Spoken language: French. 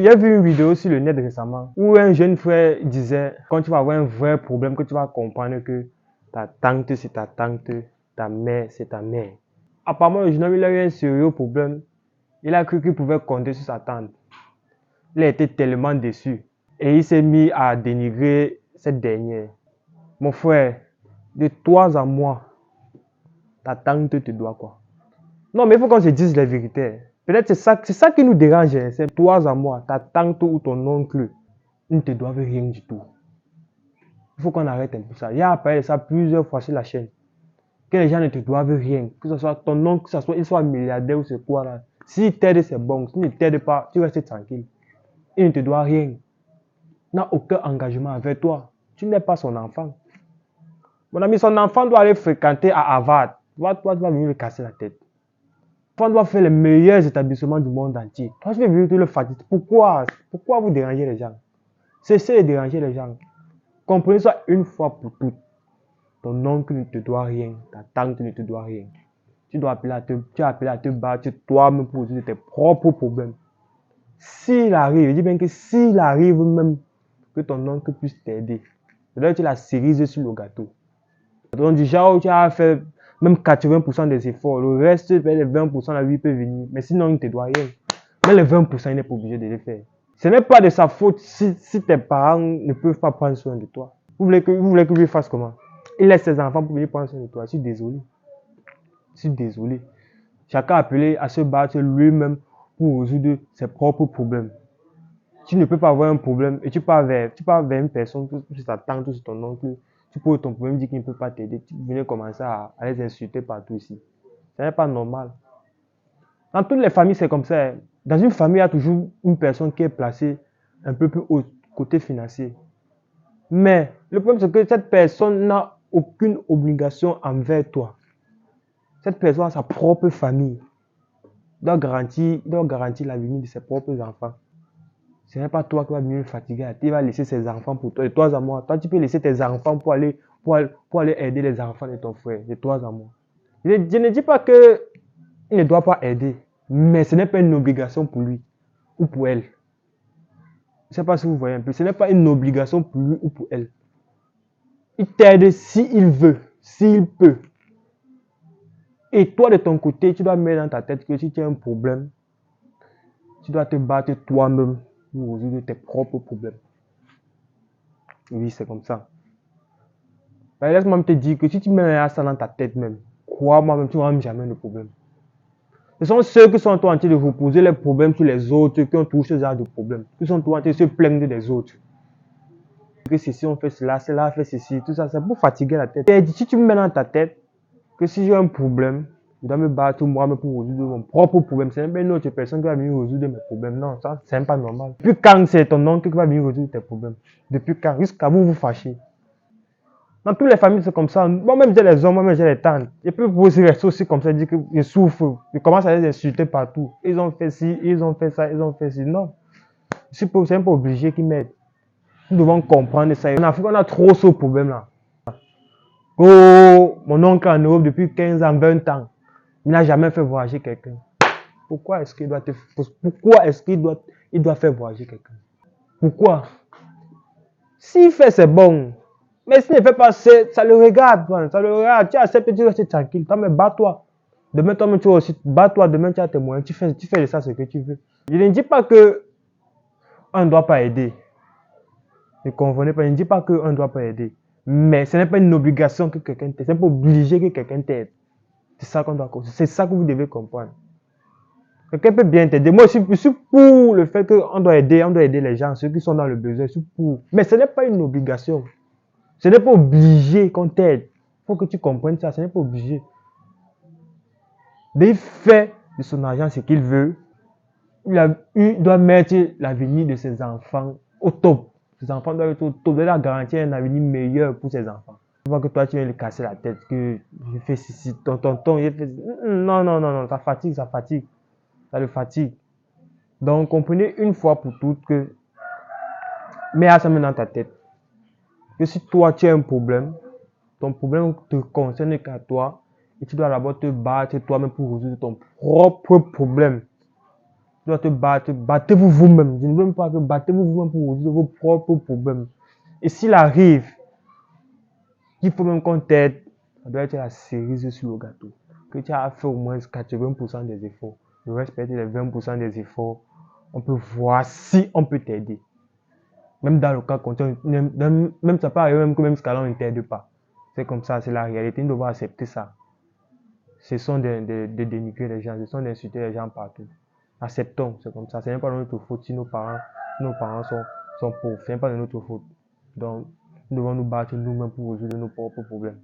J'ai vu une vidéo sur le net récemment où un jeune frère disait quand tu vas avoir un vrai problème, que tu vas comprendre que ta tante c'est ta tante, ta mère c'est ta mère. Apparemment, le jeune homme il a eu un sérieux problème. Il a cru qu'il pouvait compter sur sa tante. Il a été tellement déçu et il s'est mis à dénigrer cette dernière. Mon frère, de toi à moi, ta tante te doit quoi? Non, mais il faut qu'on se dise la vérité. Peut-être c'est ça qui nous dérange. C'est toi à moi, ta tante ou ton oncle. Ils ne te doivent rien du tout. Il faut qu'on arrête un peu ça. Il y a parlé de ça plusieurs fois sur la chaîne. Que les gens ne te doivent rien. Que ce soit ton oncle, que ce soit, il soit milliardaire ou c'est quoi là. S'il t'aide, c'est bon. S'il ne t'aide pas, tu restes tranquille. Il ne te doit rien. Il n'a aucun engagement avec toi. Tu n'es pas son enfant. Mon ami, son enfant doit aller fréquenter à Harvard. Toi, tu vas venir lui casser la tête. On doit faire les meilleurs établissements du monde entier. Toi, je vais venir te le fatiguer. Pourquoi vous dérangez les gens? Cessez de déranger les gens. Comprenez ça une fois pour toutes. Ton oncle ne te doit rien. Ta tante ne te doit rien. Tu dois appeler à te battre toi-même pour résoudre tes propres problèmes. S'il arrive, je dis bien que s'il arrive même que ton oncle puisse t'aider, c'est-à-dire que tu la cerises sur le gâteau. Donc du genre où tu as fait même 80% des efforts, le reste, les 20%, la vie peut venir. Mais sinon, il ne te doit rien. Mais les 20%, il n'est pas obligé de les faire. Ce n'est pas de sa faute si tes parents ne peuvent pas prendre soin de toi. Vous voulez que lui fasse comment? Il laisse ses enfants pour venir prendre soin de toi. Je suis désolé. Je suis désolé. Chacun a appelé à se battre lui-même pour résoudre ses propres problèmes. Tu ne peux pas avoir un problème et tu pars vers une personne, sur ta tante ou sur ton oncle, tu poses ton problème, dis qu'il ne peut pas t'aider, tu venais commencer à les insulter partout ici. Ce n'est pas normal. Dans toutes les familles, c'est comme ça. Dans une famille, il y a toujours une personne qui est placée un peu plus haut côté financier. Mais le problème, c'est que cette personne n'a aucune obligation envers toi. Cette personne a sa propre famille. Il doit garantir l'avenir de ses propres enfants. Ce n'est pas toi qui vas venir le fatiguer. Il va laisser ses enfants pour toi. De toi à moi. Toi, tu peux laisser tes enfants pour aller aider les enfants de ton frère. De toi à moi. Je ne dis pas qu'il ne doit pas aider. Mais ce n'est pas une obligation pour lui ou pour elle. Je ne sais pas si vous voyez un peu. Ce n'est pas une obligation pour lui ou pour elle. Il t'aide s'il veut, s'il peut. Et toi, de ton côté, tu dois mettre dans ta tête que si tu as un problème, tu dois te battre toi-même pour résoudre tes propres problèmes. Oui, c'est comme ça. Ben, laisse-moi te dire que si tu mets ça dans ta tête même, crois-moi même, tu n'auras jamais de problème. Ce sont ceux qui sont en train de reposer les problèmes sur les autres, qui ont touché ce genre de problème, qui sont en train de se plaindre des autres. Que ceci, on fait cela, cela fait ceci, tout ça, c'est pour fatiguer la tête. Et si tu me mets dans ta tête que si j'ai un problème, je dois me battre moi-même pour résoudre mon propre problème. Ce n'est pas une autre personne qui va venir résoudre mes problèmes. Non, ça, c'est pas normal. Depuis quand c'est ton oncle qui va venir résoudre tes problèmes? Depuis quand? Jusqu'à vous fâcher. Dans toutes les familles, c'est comme ça. Moi-même, j'ai les hommes, moi-même, j'ai les tantes. Je peux aussi rester aussi comme ça, dire que je souffre. Je commence à les insulter partout. Ils ont fait ci, ils ont fait ça, ils ont fait ci. Non. Je ne suis pas obligé qu'ils m'aident. Nous devons comprendre ça. En Afrique, on a trop ce problème-là. Oh, mon oncle en Europe depuis 15 ans, 20 ans. Il n'a jamais fait voyager quelqu'un. Pourquoi est-ce qu'il doit faire voyager quelqu'un? Pourquoi? S'il fait, c'est bon. Mais s'il ne fait pas, ça le regarde. Ça le regarde. Tu acceptes, tu restes tranquille. Toi, mais bats-toi. Demain, toi-même, tu aussi. Bats-toi. Demain, tu as tes moyens. Tu fais de ça ce que tu veux. Je ne dis pas que on ne doit pas aider. Ne confondez pas. Je ne dis pas qu'on ne doit pas aider. Mais ce n'est pas une obligation que quelqu'un t'aide. Ce n'est pas obligé que quelqu'un t'aide. C'est ça qu'on doit. C'est ça que vous devez comprendre. Quelqu'un peut bien t'aider. Moi, je suis pour le fait qu'on doit aider les gens, ceux qui sont dans le besoin. Je suis pour. Mais ce n'est pas une obligation. Ce n'est pas obligé qu'on t'aide. Il faut que tu comprennes ça. Ce n'est pas obligé. Il fait de son argent ce qu'il veut. Il doit mettre l'avenir de ses enfants au top. Ses enfants doivent être au top. Il doit leur garantir un avenir meilleur pour ses enfants. Tu vois que toi, tu viens lui casser la tête. Que je fais ceci, tonton, il fait... Non. Ça fatigue. Ça le fatigue. Donc, comprenez une fois pour toutes que mets ça dans ta tête. Que si toi, tu as un problème, ton problème ne te concerne qu'à toi et tu dois d'abord te battre toi-même pour résoudre ton propre problème. dois te battre, battez-vous vous-même. Je ne veux même pas que battez-vous vous-même pour résoudre vos propres problèmes. Et s'il arrive qu'il faut même qu'on t'aide, ça doit être la cerise sur le gâteau. Que tu as fait au moins 80% des efforts. Le reste, peut-être les 20% des efforts, on peut voir si on peut t'aider. Même dans le cas contraire, même ça peut arriver même que même ce cas-là, on ne t'aide pas. C'est comme ça, c'est la réalité. Nous devons accepter ça. Ce sont de dénigrer les gens, ce sont d'insulter les gens partout. Acceptons, c'est comme ça. Ce n'est pas de notre faute si nos parents sont pauvres. Ce n'est pas de notre faute. Donc, nous devons nous battre nous-mêmes pour résoudre nos propres problèmes.